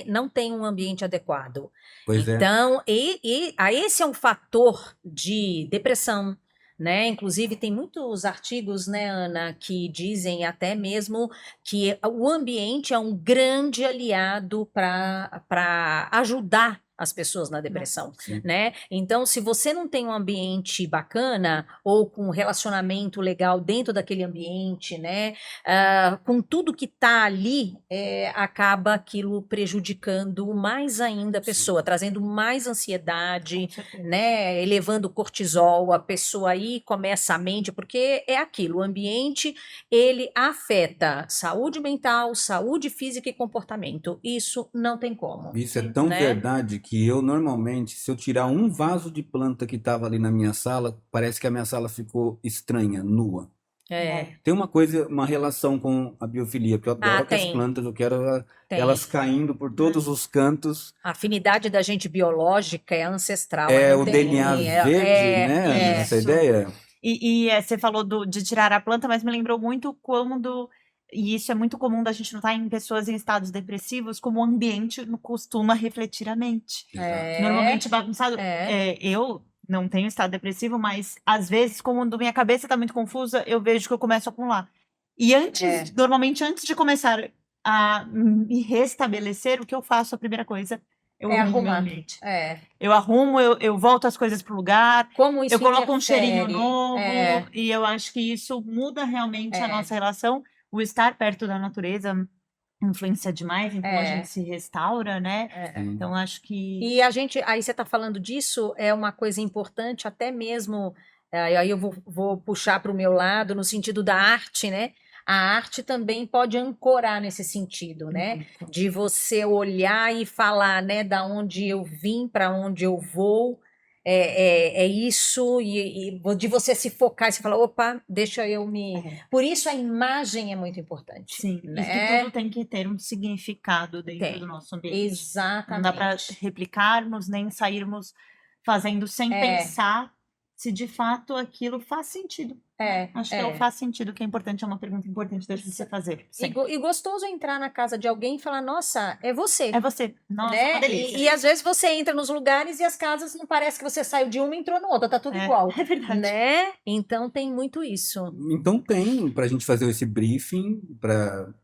não tem um ambiente adequado. Pois é. Então, esse é um fator de depressão, né? Inclusive, tem muitos artigos, né, Ana, que dizem até mesmo que o ambiente é um grande aliado para ajudar as pessoas na depressão, Sim. né? Então, se você não tem um ambiente bacana ou com um relacionamento legal dentro daquele ambiente, né? Com tudo que tá ali, acaba aquilo prejudicando mais ainda a pessoa, trazendo mais ansiedade, né? Elevando o cortisol, a pessoa aí começa a mente, porque é aquilo, o ambiente, ele afeta saúde mental, saúde física e comportamento. Isso não tem como. Isso é tão né? verdade que eu normalmente, se eu tirar um vaso de planta que estava ali na minha sala, parece que a minha sala ficou estranha, nua. Tem uma relação com a biofilia, porque eu adoro que as tem. plantas, eu quero Tem. elas caindo por todos os cantos. A afinidade da gente biológica é ancestral. É não o tem- DNA verde, né? Essa isso. ideia. Você falou de tirar a planta, mas me lembrou muito quando, e isso é muito comum da gente notar em pessoas em estados depressivos, como o ambiente costuma refletir a mente. Normalmente bagunçado. Eu não tenho estado depressivo, mas às vezes, quando minha cabeça tá muito confusa, eu vejo que eu começo a acumular. E normalmente antes de começar a me restabelecer, o que eu faço, a primeira coisa, eu arrumo meu arrumar. ambiente. Eu arrumo, eu volto as coisas pro lugar, Como isso eu coloco um cheirinho interfere? novo, e eu acho que isso muda realmente a nossa relação, o estar perto da natureza. influencia demais em como a É. gente se restaura, né? Sim. Então, acho que E a gente, aí você está falando disso, é uma coisa importante, até mesmo, aí eu vou puxar para o meu lado, no sentido da arte, né? A arte também pode ancorar nesse sentido, né? muito. De você olhar e falar, né, da onde eu vim, para onde eu vou, é isso, e de você se focar e você falar, opa, deixa eu me. É. Por isso a imagem é muito importante. Sim, e que né? tudo tem que ter um significado dentro Tem. do nosso ambiente. Não dá para Exatamente. replicarmos nem sairmos fazendo sem É. pensar se de fato aquilo faz sentido. Acho que é o faz sentido que é importante, é uma pergunta importante de você fazer. sempre. E gostoso entrar na casa de alguém e falar, nossa, é você. É você. Nossa, né? uma delícia. E às vezes você entra nos lugares e as casas não parece que você saiu de uma e entrou na outra, tá tudo igual. É verdade. Né? Então tem muito isso. Então tem para a gente fazer esse briefing,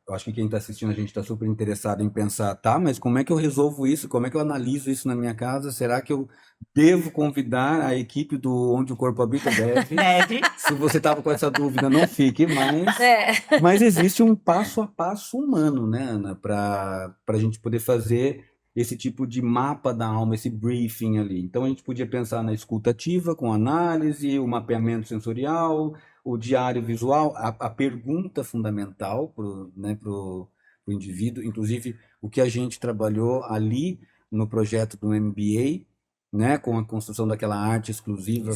eu acho que quem está assistindo a gente está super interessado em pensar, tá, mas como é que eu resolvo isso? Como é que eu analiso isso na minha casa? Será que eu devo convidar a equipe do Onde o Corpo Habita? Deve. Deve. Se você estava com essa dúvida, não fique, É. mas existe um passo a passo humano, né, Ana, para a gente poder fazer esse tipo de mapa da alma, esse briefing ali. Então a gente podia pensar na escuta ativa, com análise, o mapeamento sensorial, o diário visual, a pergunta fundamental pro indivíduo, inclusive o que a gente trabalhou ali no projeto do MBA, né, com a construção daquela arte exclusiva,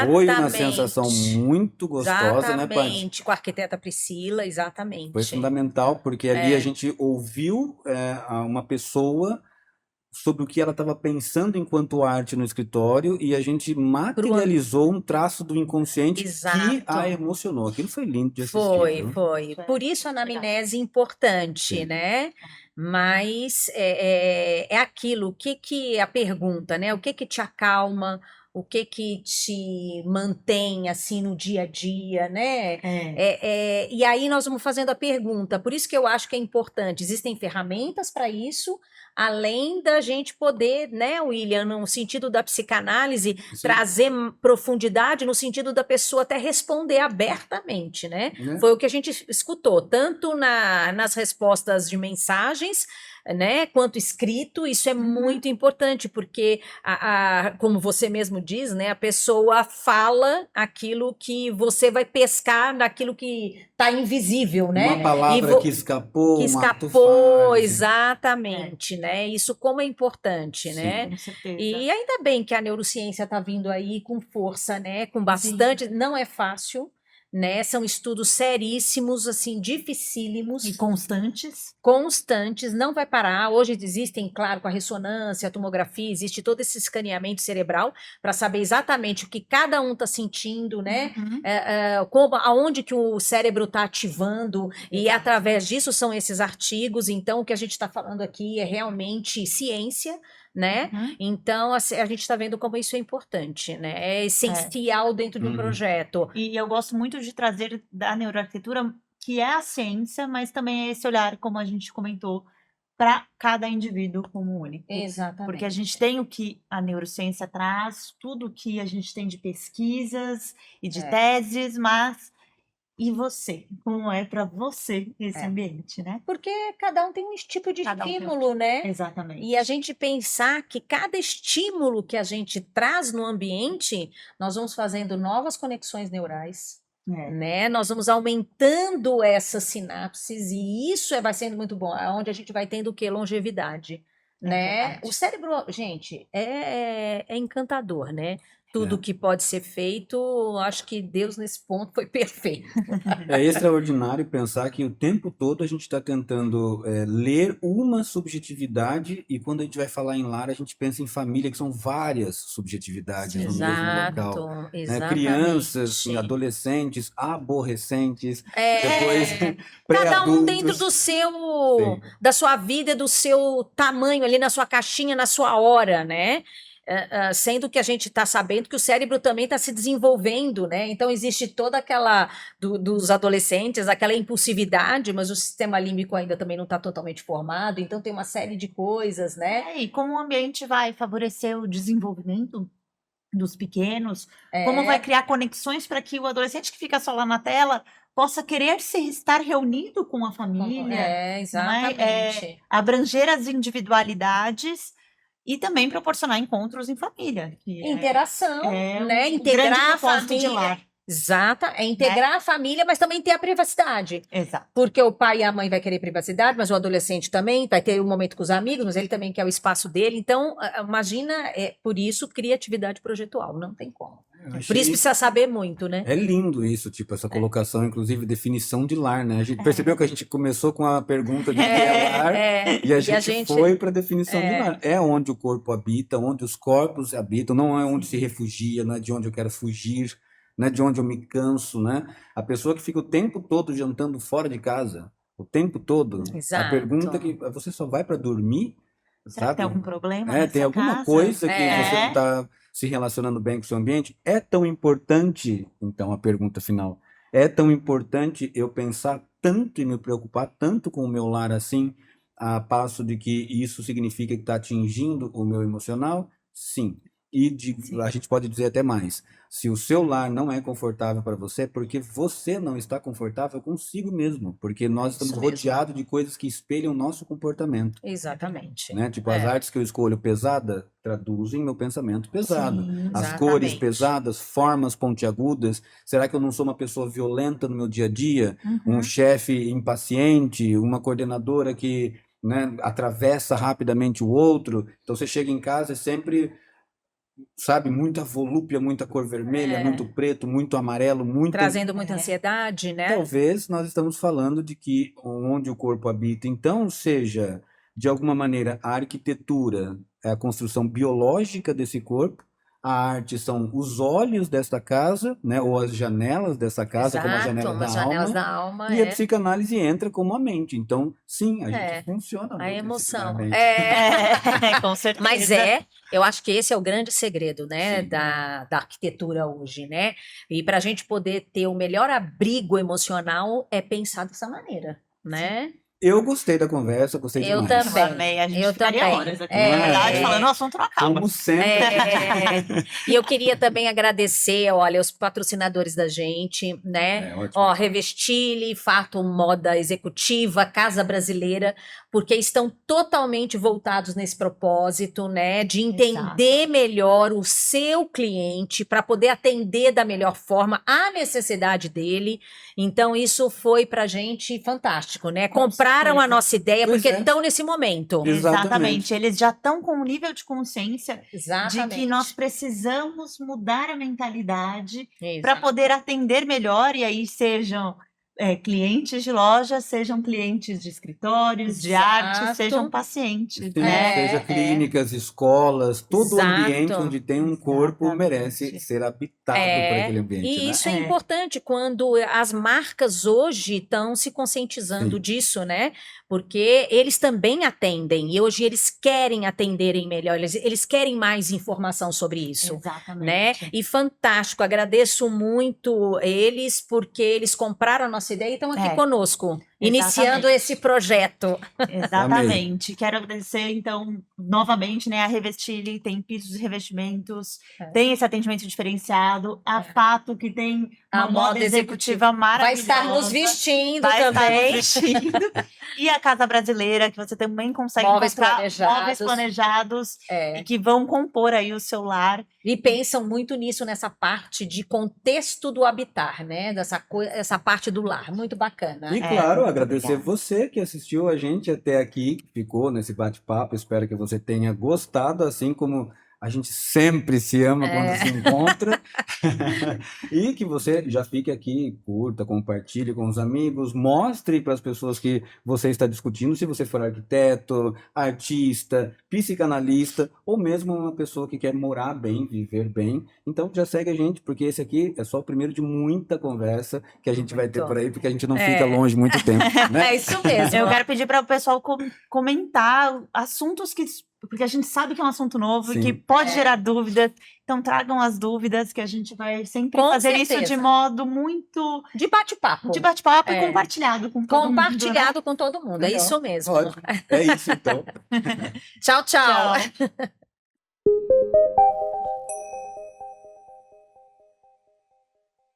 foi uma sensação muito gostosa, né, Paty? Exatamente, com a arquiteta Priscila, exatamente. Foi fundamental, porque ali a gente ouviu uma pessoa sobre o que ela estava pensando enquanto arte no escritório e a gente materializou um traço do inconsciente que Exato. a emocionou. Aquilo foi lindo de assistir. Foi, viu? foi. Por isso a anamnese é importante, Sim. né? Mas é aquilo, o que que a pergunta, né? O que que te acalma, o que que te mantém assim no dia a dia, né? E aí nós vamos fazendo a pergunta. Por isso que eu acho que é importante. Existem ferramentas para isso, além da gente poder, né, William, no sentido da psicanálise, Sim. trazer profundidade no sentido da pessoa até responder abertamente, né? Né? Foi o que a gente escutou, tanto nas respostas de mensagens, né, quanto escrito. Isso é muito importante, porque, como você mesmo diz, né, a pessoa fala aquilo que você vai pescar naquilo que está invisível, né? Uma palavra que escapou, Que um ato escapou, falho. exatamente, né? Isso como é importante, Sim. né? Com certeza. E ainda bem que a neurociência está vindo aí com força, né? Com bastante, não é fácil, né? São estudos seríssimos, assim, dificílimos, E constantes. constantes, não vai parar. Hoje existem, claro, com a ressonância, a tomografia, existe todo esse escaneamento cerebral para saber exatamente o que cada um está sentindo, né? Aonde que o cérebro está ativando, e através disso são esses artigos. Então, o que a gente está falando aqui é realmente ciência, né? Então, a gente está vendo como isso é importante, né? É essencial dentro de um projeto. E eu gosto muito de trazer da neuroarquitetura, que é a ciência, mas também é esse olhar, como a gente comentou, para cada indivíduo como único. Exatamente. Porque a gente tem o que a neurociência traz, tudo que a gente tem de pesquisas e de teses, mas e você? Como é para você esse ambiente, né? Porque cada um tem um tipo de Cada um tem um estímulo, né? Exatamente. E a gente pensar que cada estímulo que a gente traz no ambiente, nós vamos fazendo novas conexões neurais, né? Nós vamos aumentando essas sinapses e isso vai sendo muito bom, onde a gente vai tendo o quê? Longevidade, né? verdade. O cérebro, gente, é encantador, né? Tudo que pode ser feito, acho que Deus nesse ponto foi perfeito. É extraordinário pensar que o tempo todo a gente está tentando ler uma subjetividade e quando a gente vai falar em lar, a gente pensa em família, que são várias subjetividades no mesmo local. Né? Exatamente. Crianças, adolescentes, aborrecentes, depois cada um pré-adultos. dentro do seu, Sim. da sua vida, do seu tamanho ali na sua caixinha, na sua hora, né? Sendo que a gente está sabendo que o cérebro também está se desenvolvendo, né? Então existe toda aquela dos adolescentes, aquela impulsividade, mas o sistema límbico ainda também não está totalmente formado, então tem uma série de coisas, né? E como o ambiente vai favorecer o desenvolvimento dos pequenos, como vai criar conexões para que o adolescente que fica só lá na tela possa querer estar reunido com a família, Exatamente. abranger as individualidades e também proporcionar encontros em família. Que Interação, é né? um Integrar grande a propósito de família. lar. Exato, é integrar a família, mas também ter a privacidade. Exato. Porque o pai e a mãe vai querer privacidade, mas o adolescente também vai ter um momento com os amigos, mas ele também quer o espaço dele. Então, imagina, por isso, criatividade projetual, não tem como. Eu Por achei- isso precisa saber muito, né? É lindo isso, tipo, essa colocação, inclusive, definição de lar, né? A gente percebeu que a gente começou com a pergunta de que é lar, e a gente foi para a definição de lar. É onde o corpo habita, onde os corpos habitam, não é onde se refugia, não é de onde eu quero fugir, não é de onde eu me canso, né? A pessoa que fica o tempo todo jantando fora de casa, o tempo todo, a Exato. pergunta que você só vai para dormir, Será que tem algum problema tem nessa alguma casa? coisa que você não está se relacionando bem com o seu ambiente? É tão importante, então, a pergunta final, é tão importante eu pensar tanto e me preocupar tanto com o meu lar assim, a passo de que isso significa que está atingindo o meu emocional? Sim. E a gente pode dizer até mais. Se o seu lar não é confortável para você, é porque você não está confortável consigo mesmo. Porque nós estamos Isso mesmo. rodeados de coisas que espelham o nosso comportamento. Exatamente. Né? Tipo, as artes que eu escolho pesada traduzem meu pensamento pesado. Sim, As cores exatamente. pesadas, formas pontiagudas. Será que eu não sou uma pessoa violenta no meu dia a dia? Uhum. Um chefe impaciente? Uma coordenadora que, né, atravessa rapidamente o outro? Então você chega em casa e sempre, sabe, muita volúpia, muita cor vermelha, muito preto, muito amarelo, muita... Trazendo muita ansiedade, né? Talvez nós estamos falando de que onde o corpo habita, então, seja, de alguma maneira, a arquitetura é a construção biológica desse corpo, a arte são os olhos desta casa, né, ou as janelas dessa casa, como a janela Exato, as da janelas alma, da alma, e a psicanálise entra como a mente. Então, sim, a gente funciona a muito emoção. disciplinarmente. Com certeza. Mas eu acho que esse é o grande segredo, né, Sim. da arquitetura hoje, né? E para a gente poder ter o melhor abrigo emocional é pensar dessa maneira, né? Eu gostei da conversa, gostei Eu demais. também. Eu amei, a gente Eu ficaria também. horas aqui, É. na verdade, falando, o assunto não acaba. Como sempre. E eu queria também agradecer, olha, os patrocinadores da gente, né? Ótimo. Ó, Revestile, Fato Moda Executiva, Casa Brasileira, porque estão totalmente voltados nesse propósito, né? De entender melhor o seu cliente para poder atender da melhor forma a necessidade dele. Então, isso foi pra gente fantástico, né? Compraram a nossa ideia Pois porque é. estão nesse momento. Exatamente. Eles já estão com um nível de consciência Exatamente. de que nós precisamos mudar a mentalidade para Exato. poder atender melhor, e aí sejam clientes de loja, sejam clientes de escritórios, de arte, Exato. sejam pacientes, Sim, né? seja clínicas, escolas, todo Exato. ambiente onde tem um corpo Exatamente. merece ser habitado por aquele ambiente, E né? isso é importante quando as marcas hoje estão se conscientizando Sim. disso, né? Porque eles também atendem e hoje eles querem atenderem melhor, eles querem mais informação sobre isso. Exatamente. Né? E fantástico, agradeço muito eles porque eles compraram a nossa ideia e estão aqui conosco, iniciando esse projeto. Exatamente. Quero agradecer, então, novamente, né, a Revestile, tem pisos de revestimentos, tem esse atendimento diferenciado, a Fato, que tem uma moda executiva Vai maravilhosa. estar nos vestindo vai também. estar nos vestindo. E a Casa Brasileira, que você também consegue Móveis encontrar planejados. móveis planejados e que vão compor aí o seu lar. E pensam muito nisso, nessa parte de contexto do habitar, né? Essa parte do lar. Muito bacana. E claro, muito agradecer obrigada. você que assistiu a gente até aqui, que ficou nesse bate-papo. Espero que você tenha gostado, assim como a gente sempre se ama quando se encontra. E que você já fique aqui, curta, compartilhe com os amigos, mostre para as pessoas que você está discutindo, se você for arquiteto, artista, psicanalista, ou mesmo uma pessoa que quer morar bem, viver bem. Então já segue a gente, porque esse aqui é só o primeiro de muita conversa que a gente vai ter por aí, porque a gente não fica longe muito tempo, né? É isso mesmo. Eu quero pedir para o pessoal comentar assuntos porque a gente sabe que é um assunto novo e que pode gerar dúvidas. Então tragam as dúvidas, que a gente vai sempre Com fazer certeza. isso de modo muito De bate-papo. e compartilhado com todo mundo. Compartilhado com todo mundo. É Legal. isso mesmo. Ótimo. É isso então. Tchau, tchau. Tchau.